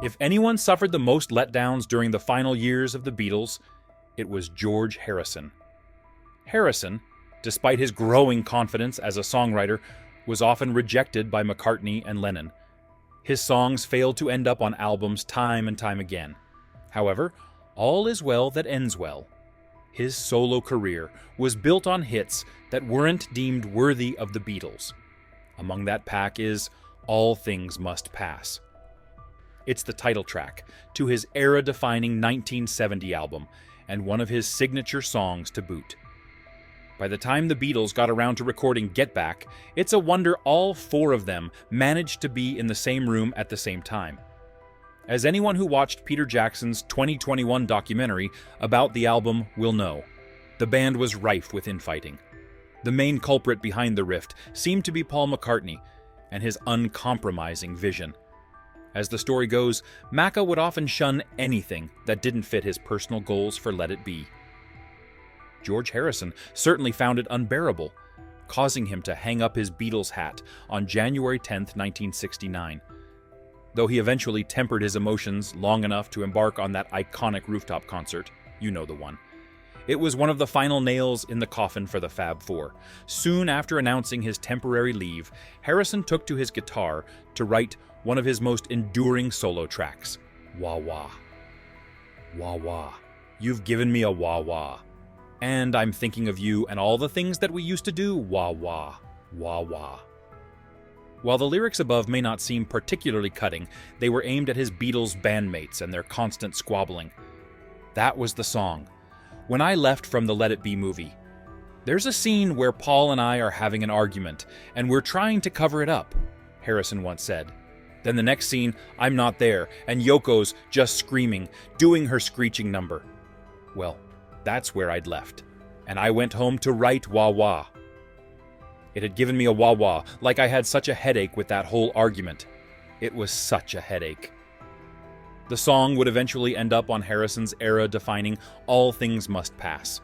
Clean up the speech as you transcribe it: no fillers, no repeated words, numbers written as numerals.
If anyone suffered the most letdowns during the final years of the Beatles, it was George Harrison. Harrison, despite his growing confidence as a songwriter, was often rejected by McCartney and Lennon. His songs failed to end up on albums time and time again. However, all is well that ends well. His solo career was built on hits that weren't deemed worthy of the Beatles. Among that pack is All Things Must Pass. It's the title track to his era-defining 1970 album, and one of his signature songs to boot. By the time the Beatles got around to recording Get Back, it's a wonder all four of them managed to be in the same room at the same time. As anyone who watched Peter Jackson's 2021 documentary about the album will know, the band was rife with infighting. The main culprit behind the rift seemed to be Paul McCartney and his uncompromising vision. As the story goes, Macca would often shun anything that didn't fit his personal goals for Let It Be. George Harrison certainly found it unbearable, causing him to hang up his Beatles hat on January 10, 1969. Though he eventually tempered his emotions long enough to embark on that iconic rooftop concert, you know the one. It was one of the final nails in the coffin for the Fab Four. Soon after announcing his temporary leave, Harrison took to his guitar to write one of his most enduring solo tracks, Wah Wah. Wah Wah. You've given me a wah wah. And I'm thinking of you and all the things that we used to do, wah wah, wah wah. While the lyrics above may not seem particularly cutting, they were aimed at his Beatles bandmates and their constant squabbling. That was the song. When I left from the Let It Be movie, there's a scene where Paul and I are having an argument, and we're trying to cover it up, Harrison once said. Then the next scene, I'm not there, and Yoko's just screaming, doing her screeching number. Well, that's where I'd left, and I went home to write Wah Wah. It had given me a wah wah, like I had such a headache with that whole argument. It was such a headache. The song would eventually end up on Harrison's era-defining All Things Must Pass.